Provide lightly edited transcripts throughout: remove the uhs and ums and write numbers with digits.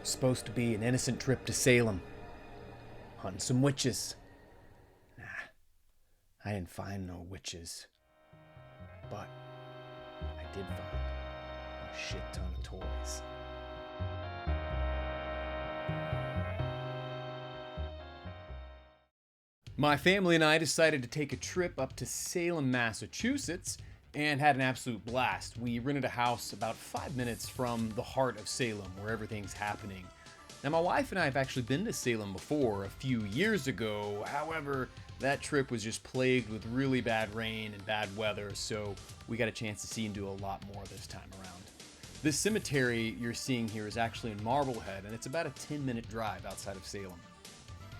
Supposed to be an innocent trip to Salem, hunting some witches. Nah, I didn't find no witches. But I did find a shit ton of toys. My family and I decided to take a trip up to Salem, Massachusetts, and had an absolute blast. We rented a house about 5 minutes from the heart of Salem, where everything's happening. Now, my wife and I have actually been to Salem before, a few years ago. However, that trip was just plagued with really bad rain and bad weather, so we got a chance to see and do a lot more this time around. This cemetery you're seeing here is actually in Marblehead, and it's about a 10-minute drive outside of Salem.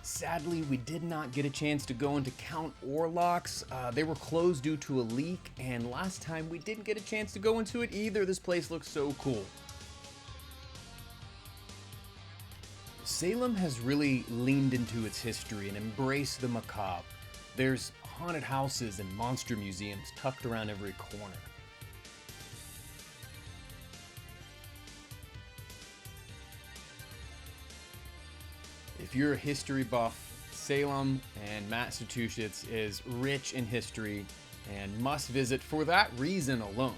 Sadly, we did not get a chance to go into Count Orlocks. They were closed due to a leak, and last time we didn't get a chance to go into it either. This place looks so cool. Salem has really leaned into its history and embraced the macabre. There's haunted houses and monster museums tucked around every corner. If you're a history buff, Salem and Massachusetts is rich in history and must visit for that reason alone.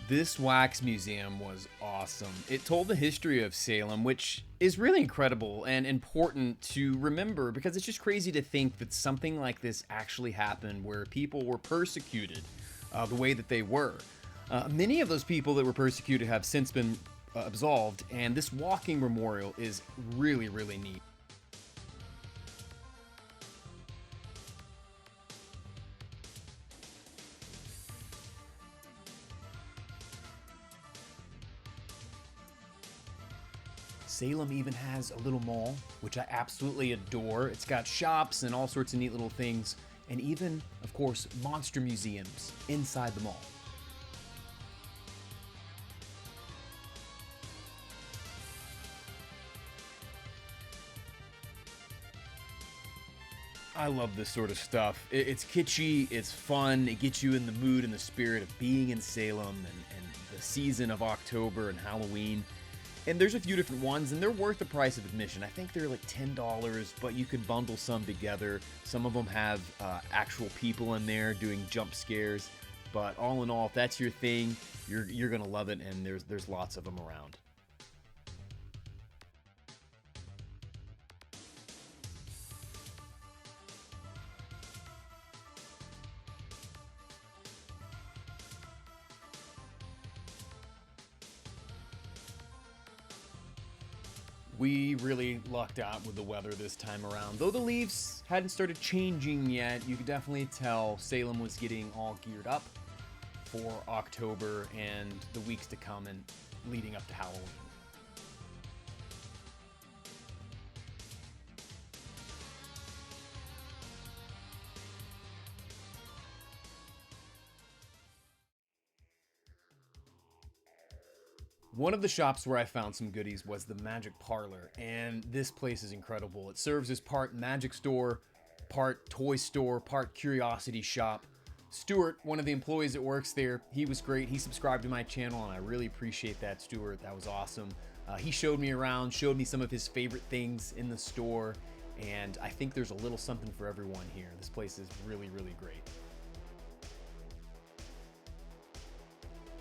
This wax museum was awesome. It told the history of Salem, which is really incredible and important to remember because it's just crazy to think that something like this actually happened where people were persecuted the way that they were. Many of those people that were persecuted have since been absolved, and this walking memorial is really, really neat. Salem even has a little mall, which I absolutely adore. It's got shops and all sorts of neat little things, and even, of course, monster museums inside the mall. I love this sort of stuff. It's kitschy, it's fun, it gets you in the mood and the spirit of being in Salem and the season of October and Halloween. And there's a few different ones, and they're worth the price of admission. I think they're like $10, but you can bundle some together. Some of them have actual people in there doing jump scares. But all in all, if that's your thing, you're gonna love it, and there's lots of them around. We really lucked out with the weather this time around. Though the leaves hadn't started changing yet, you could definitely tell Salem was getting all geared up for October and the weeks to come and leading up to Halloween. One of the shops where I found some goodies was the Magic Parlor, and this place is incredible. It serves as part magic store, part toy store, part curiosity shop. Stuart, one of the employees that works there, he was great. He subscribed to my channel, and I really appreciate that, Stuart. That was awesome. He showed me around, showed me some of his favorite things in the store, and I think there's a little something for everyone here. This place is really, really great.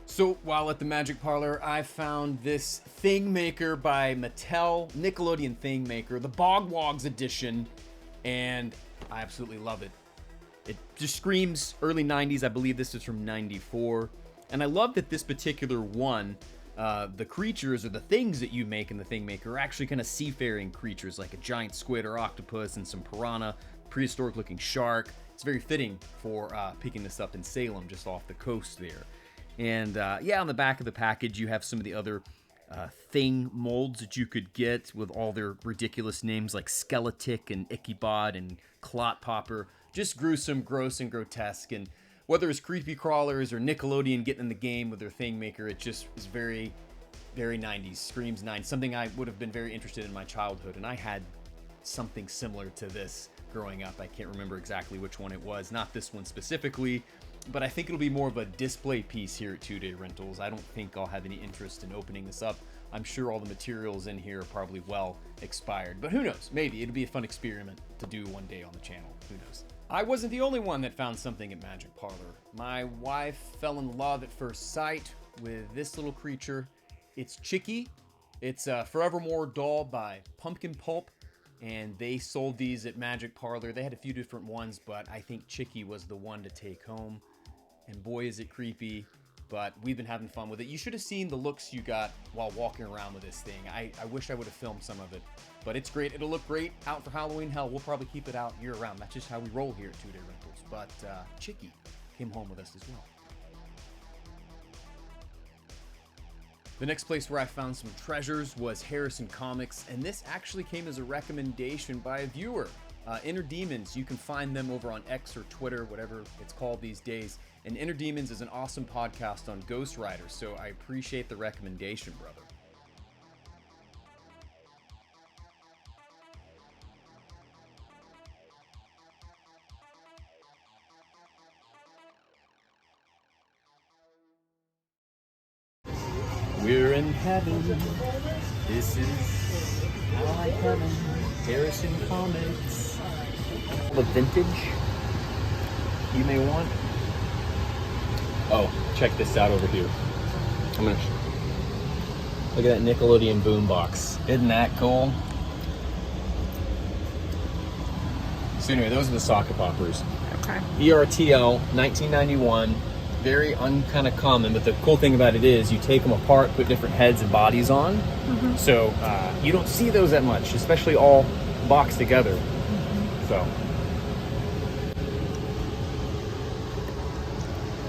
So while at the Magic Parlor, I found this Thing Maker by Mattel, Nickelodeon Thing Maker, the Bog Wogs edition, and I absolutely love it. It just screams early 90s. I believe this is from 94. And I love that this particular one, the creatures or the things that you make in the Thing Maker are actually kind of seafaring creatures, like a giant squid or octopus and some piranha, prehistoric looking shark. It's very fitting for picking this up in Salem, just off the coast there. And yeah, on the back of the package, you have some of the other Thing molds that you could get with all their ridiculous names like Skeletic and Ichabod and Clot Popper. Just gruesome, gross, and grotesque. And whether it's creepy crawlers or Nickelodeon getting in the game with their Thing Maker, it just is very, very 90s. Screams 90s. Something I would have been very interested in my childhood. And I had something similar to this growing up. I can't remember exactly which one it was. Not this one specifically. But I think it'll be more of a display piece here at 2 Day Rentals. I don't think I'll have any interest in opening this up I'm sure all the materials in here are probably well expired. But who knows? Maybe it'll be a fun experiment to do one day on the channel. Who knows? I wasn't the only one that found something at Magic Parlor. My wife fell in love at first sight with this little creature. It's Chicky. It's a Forevermore doll by Pumpkin Pulp, and they sold these at Magic Parlor. They had a few different ones, but I think Chicky was the one to take home. And boy, is it creepy, but we've been having fun with it. You should have seen the looks you got while walking around with this thing. I wish I would have filmed some of it, but it's great. It'll look great out for Halloween. Hell, we'll probably keep it out year-round. That's just how we roll here at 2 Day Rentals. But Chicky came home with us as well. The next place where I found some treasures was Harrison Comics, and this actually came as a recommendation by a viewer. Inner Demons, you can find them over on X or Twitter, whatever it's called these days. And Inner Demons is an awesome podcast on Ghost Rider, so I appreciate the recommendation, brother. We're in heaven. This is how I heaven. Harrison Comics. The vintage you may want. Oh, check this out over here. I'm gonna look at that Nickelodeon boombox. Isn't that cool? So anyway, those are the socket poppers. Okay. ERTL 1991. Very kind of common, but the cool thing about it is you take them apart, put different heads and bodies on. Mm-hmm. So you don't see those that much, especially all boxed together. Mm-hmm. So.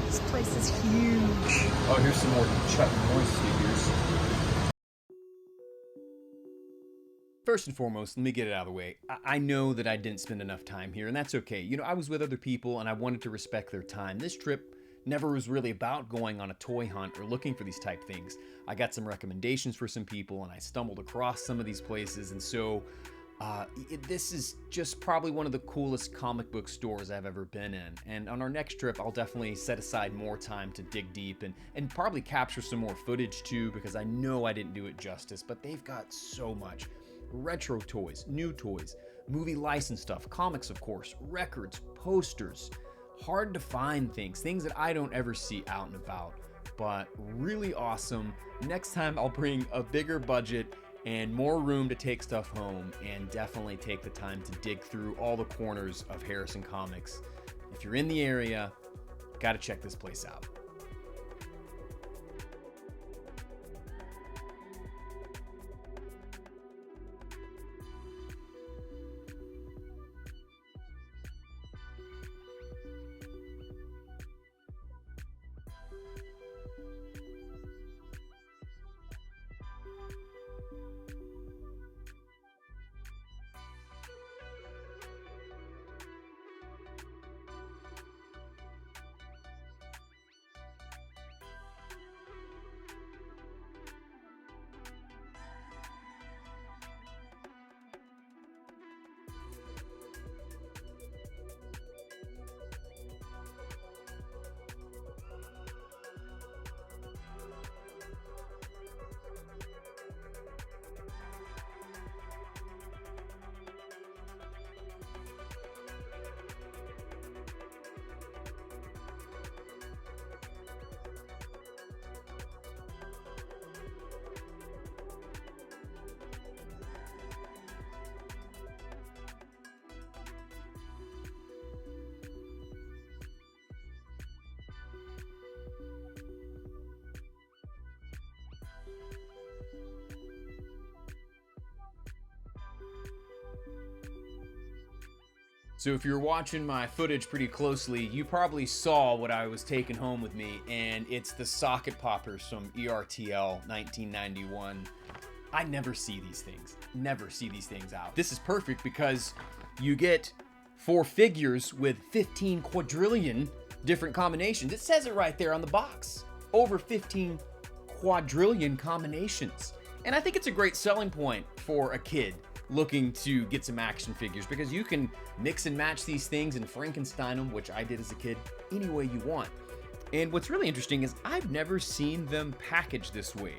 This place is huge. Oh, here's some more Chuck Norris figures. First and foremost, let me get it out of the way. I know that I didn't spend enough time here, and that's okay. You know, I was with other people, and I wanted to respect their time. This trip never was really about going on a toy hunt or looking for these type things. I got some recommendations for some people, and I stumbled across some of these places, and so this is just probably one of the coolest comic book stores I've ever been in. And on our next trip, I'll definitely set aside more time to dig deep and probably capture some more footage too, because I know I didn't do it justice, but they've got so much. Retro toys, new toys, movie license stuff, comics of course, records, posters, hard to find things that I don't ever see out and about, but really awesome. Next time I'll bring a bigger budget and more room to take stuff home, and definitely take the time to dig through all the corners of Harrison Comics. If you're in the area, gotta check this place out. So if you're watching my footage pretty closely, you probably saw what I was taking home with me, and it's the socket poppers from ERTL 1991. I never see these things out. This is perfect because you get 4 figures with 15 quadrillion different combinations. It says it right there on the box. Over 15 quadrillion combinations. And I think it's a great selling point for a kid looking to get some action figures, because you can mix and match these things and Frankenstein them, which I did as a kid, any way you want. And what's really interesting is I've never seen them packaged this way.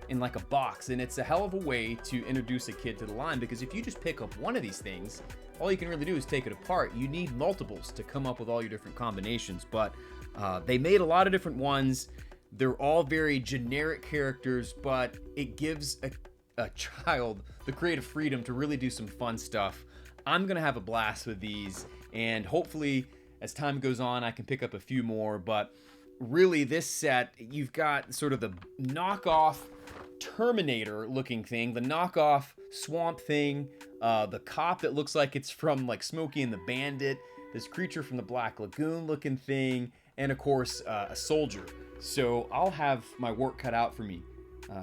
in like a box, and it's a hell of a way to introduce a kid to the line, because if you just pick up one of these things, all you can really do is take it apart. You need multiples to come up with all your different combinations, but they made a lot of different ones. They're all very generic characters, but it gives a child the creative freedom to really do some fun stuff. I'm gonna have a blast with these, and hopefully as time goes on I can pick up a few more. But really, this set, you've got sort of the knockoff Terminator looking thing, the knockoff Swamp Thing, the cop that looks like it's from like Smokey and the Bandit, this creature from the Black Lagoon looking thing, and of course a soldier. So I'll have my work cut out for me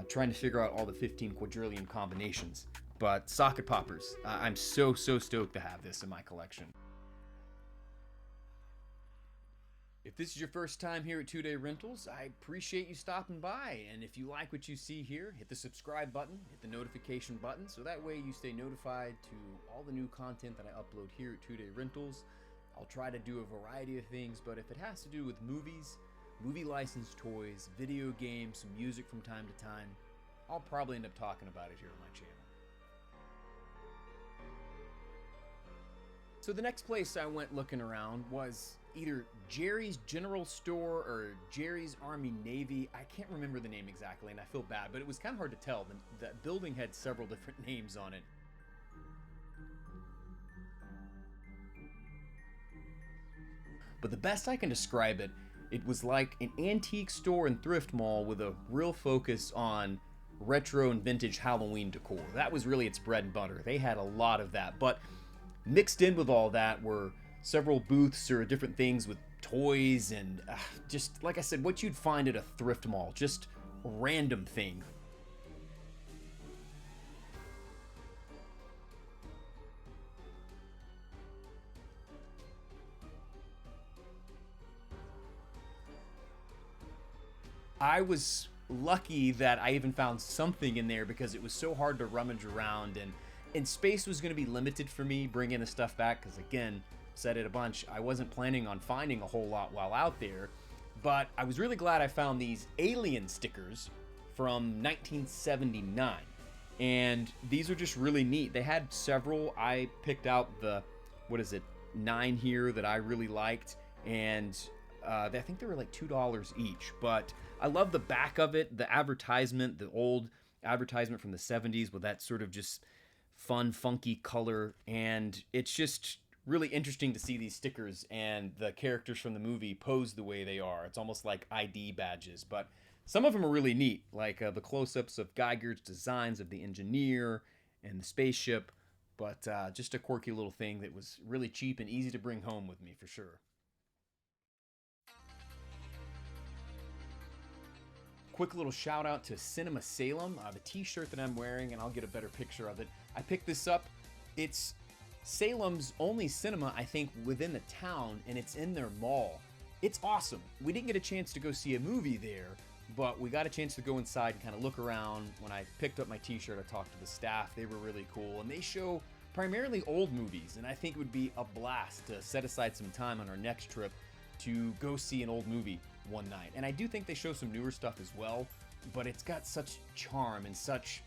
trying to figure out all the 15 quadrillion combinations. But socket poppers, I'm so stoked to have this in my collection. If this is your first time here at 2 Day Rentals, I appreciate you stopping by. And if you like what you see here, hit the subscribe button, hit the notification button, so that way you stay notified to all the new content that I upload here at 2 Day Rentals. I'll try to do a variety of things, but if it has to do with movies, movie licensed toys, video games, some music from time to time, I'll probably end up talking about it here on my channel. So the next place I went looking around was either Jerry's General Store or Jerry's Army Navy. I can't remember the name exactly, and I feel bad, but it was kind of hard to tell. The building had several different names on it. But the best I can describe it, it was like an antique store and thrift mall with a real focus on retro and vintage Halloween decor. That was really its bread and butter. They had a lot of that, but mixed in with all that were several booths or different things with toys and just, like I said, what you'd find at a thrift mall, just random thing. I was lucky that I even found something in there because it was so hard to rummage around, and space was going to be limited for me bringing the stuff back because, again, said it a bunch, I wasn't planning on finding a whole lot while out there. But I was really glad I found these alien stickers from 1979, and these are just really neat. They had several. I picked out the 9 here that I really liked, and I think they were like $2 each. But I love the back of it, the advertisement, the old advertisement from the 70s with that sort of just fun, funky color, and it's just really interesting to see these stickers and the characters from the movie posed the way they are. It's almost like ID badges, but some of them are really neat, like the close-ups of Geiger's designs of the engineer and the spaceship, but just a quirky little thing that was really cheap and easy to bring home with me for sure. Quick little shout out to Cinema Salem, the t-shirt that I'm wearing, and I'll get a better picture of it. I picked this up. It's Salem's only cinema, I think, within the town, and it's in their mall. It's awesome. We didn't get a chance to go see a movie there, but we got a chance to go inside and kind of look around. When I picked up my t-shirt, I talked to the staff. They were really cool, and they show primarily old movies, and I think it would be a blast to set aside some time on our next trip to go see an old movie one night. And I do think they show some newer stuff as well, but it's got such charm and such,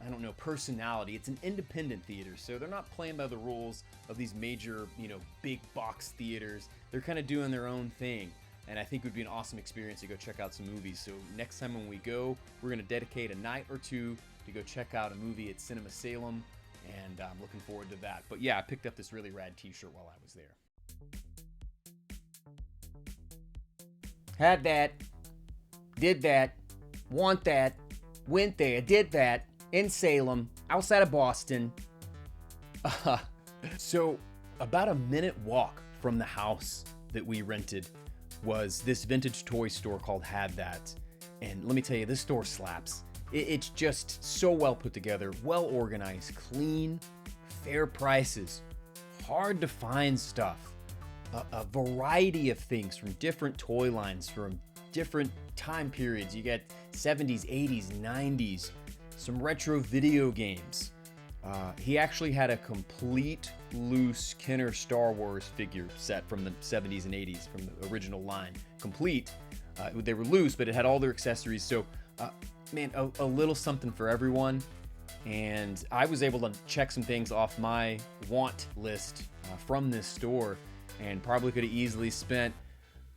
I don't know, personality. It's an independent theater, so they're not playing by the rules of these major, big box theaters. They're kind of doing their own thing, and I think it would be an awesome experience to go check out some movies. So next time when we go, we're going to dedicate a night or two to go check out a movie at Cinema Salem, and I'm looking forward to that. But yeah, I picked up this really rad t-shirt while I was there. Had that, did that, want that, went there, did that, in Salem, outside of Boston. So about a minute walk from the house that we rented was this vintage toy store called Had That. And let me tell you, this store slaps. It's just so well put together, well organized, clean, fair prices, hard to find stuff. A variety of things from different toy lines, from different time periods. You get 70s, 80s, 90s, some retro video games. He actually had a complete loose Kenner Star Wars figure set from the 70s and 80s from the original line. Complete. They were loose, but it had all their accessories. So man, a little something for everyone. And I was able to check some things off my want list from this store, and probably could have easily spent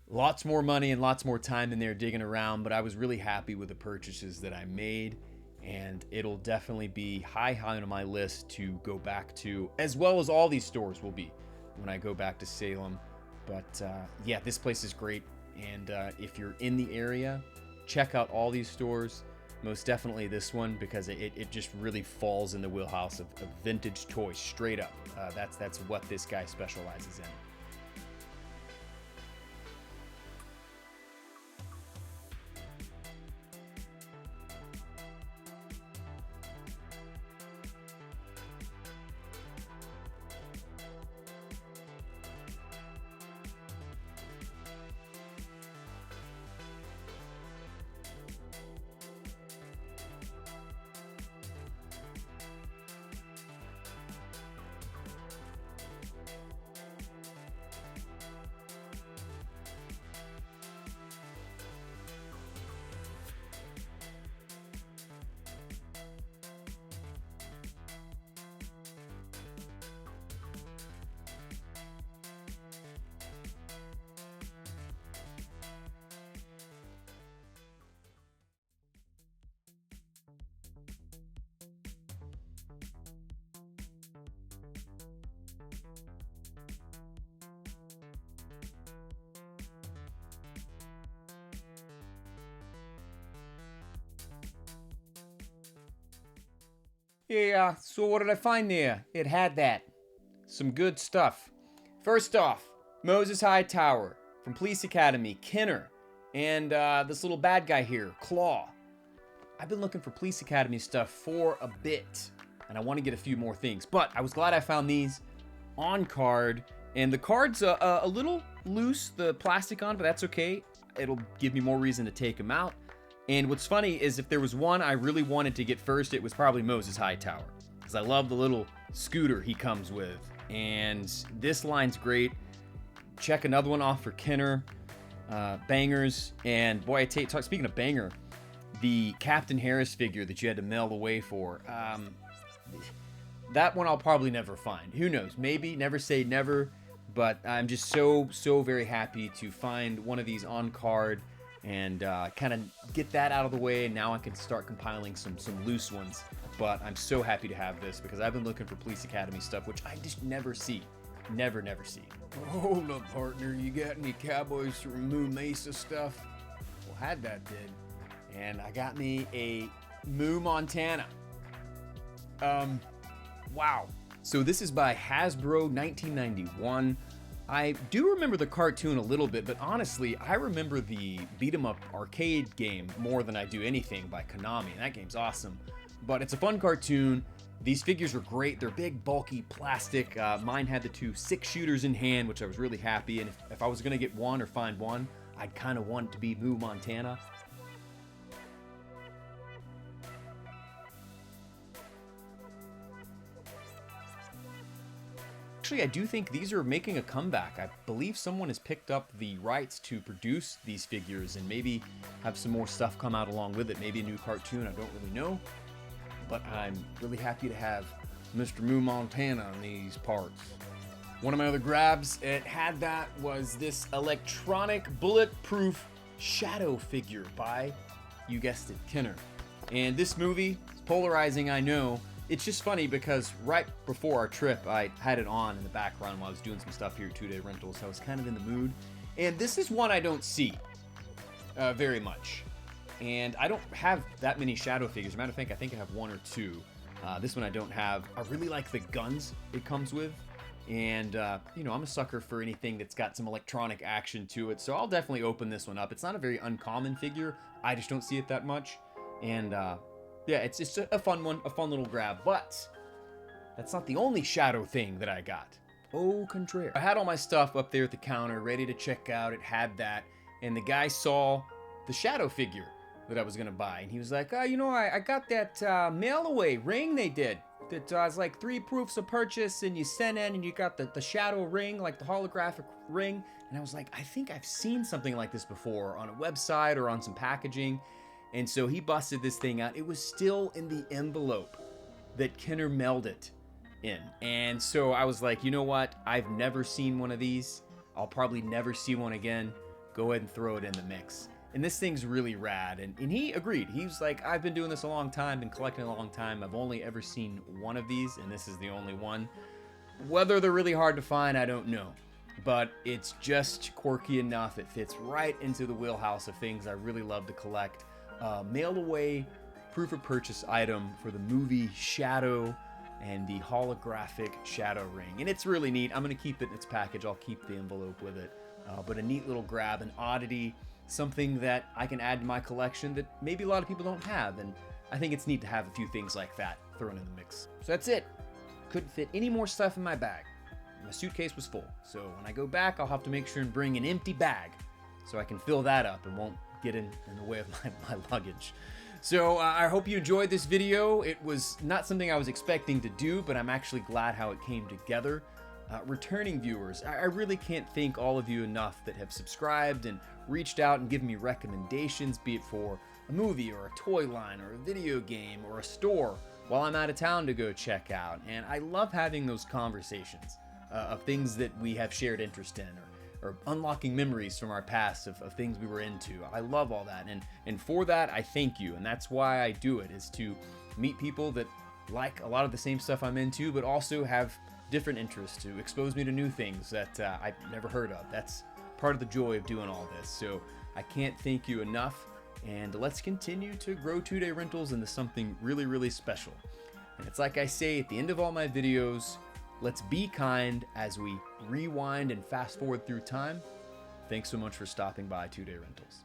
lots more money and lots more time in there digging around, but I was really happy with the purchases that I made, and it'll definitely be high on my list to go back to, as well as all these stores will be when I go back to Salem. But yeah, this place is great, and if you're in the area, check out all these stores. Most definitely this one, because it just really falls in the wheelhouse of vintage toys, straight up. That's what this guy specializes in. Yeah, so what did I find there? It had that. Some good stuff. First off, Moses Hightower from Police Academy, Kinner, and this little bad guy here, Claw. I've been looking for Police Academy stuff for a bit, and I want to get a few more things, but I was glad I found these on card, and the card's a little loose, the plastic on, but that's okay. It'll give me more reason to take them out. And what's funny is if there was one I really wanted to get first, it was probably Moses Hightower, because I love the little scooter he comes with. And this line's great. Check another one off for Kinner. Bangers. And boy, speaking of banger, the Captain Harris figure that you had to mail away for, that one I'll probably never find. Who knows? Maybe. Never say never. But I'm just so very happy to find one of these on card and kind of get that out of the way, and now I can start compiling some loose ones. But I'm so happy to have this, because I've been looking for Police Academy stuff, which I just never see. Never see. Hold up, partner. You got any Cowboys from Moo Mesa stuff? Well, had that did. And I got me a Moo Montana. Wow. So this is by Hasbro, 1991. I do remember the cartoon a little bit, but honestly, I remember the beat-em-up arcade game more than I do anything by Konami, and that game's awesome. But it's a fun cartoon. These figures are great. They're big, bulky, plastic. Mine had the two 6-shooters in hand, which I was really happy, and if I was going to get one or find one, I'd kind of want it to be Moo Montana. Actually, I do think these are making a comeback. I believe someone has picked up the rights to produce these figures and maybe have some more stuff come out along with it. Maybe a new cartoon, I don't really know. But I'm really happy to have Mr. Moo Montana on these parts. One of my other grabs, it had that, was this electronic bulletproof shadow figure by, you guessed it, Kinner. And this movie is polarizing, I know. It's just funny because right before our trip, I had it on in the background while I was doing some stuff here at 2-Day Rentals, so I was kind of in the mood. And this is one I don't see very much. And I don't have that many shadow figures. As a matter of fact, I think I have one or two. This one I don't have. I really like the guns it comes with. And, you know, I'm a sucker for anything that's got some electronic action to it, so I'll definitely open this one up. It's not a very uncommon figure. I just don't see it that much. And, yeah, it's just a fun one, a fun little grab. But that's not the only shadow thing that I got. Au contraire. I had all my stuff up there at the counter, ready to check out. It had that. And the guy saw the shadow figure that I was going to buy. And he was like, oh, you know, I got that mail-away ring they did. That was like 3 proofs of purchase, and you sent in, and you got the shadow ring, like the holographic ring. And I was like, I think I've seen something like this before on a website or on some packaging. And so he busted this thing out. It was still in the envelope that Kenner mailed it in. And so I was like, you know what? I've never seen one of these. I'll probably never see one again. Go ahead and throw it in the mix. And this thing's really rad. And he agreed. He was like, I've been doing this a long time, been collecting a long time. I've only ever seen one of these, and this is the only one. Whether they're really hard to find, I don't know. But it's just quirky enough. It fits right into the wheelhouse of things I really love to collect. Mail away proof of purchase item for the movie Shadow and the holographic Shadow ring. And it's really neat. I'm going to keep it in its package. I'll keep the envelope with it. But a neat little grab, an oddity, something that I can add to my collection that maybe a lot of people don't have. And I think it's neat to have a few things like that thrown in the mix. So that's it. Couldn't fit any more stuff in my bag. My suitcase was full. So when I go back, I'll have to make sure and bring an empty bag so I can fill that up and won't get in the way of my luggage. So I hope you enjoyed this video. It was not something I was expecting to do, but I'm actually glad how it came together. Returning viewers, I really can't thank all of you enough that have subscribed and reached out and given me recommendations, be it for a movie or a toy line or a video game or a store while I'm out of town to go check out. And I love having those conversations of things that we have shared interest in, or unlocking memories from our past of things we were into. I love all that, and for that I thank you. And that's why I do it, is to meet people that like a lot of the same stuff I'm into, but also have different interests, to expose me to new things that I've never heard of. That's part of the joy of doing all this. So I can't thank you enough, and let's continue to grow 2-day rentals into something really, really special. And it's like I say at the end of all my videos, let's be kind as we rewind and fast forward through time. Thanks so much for stopping by 2-day rentals.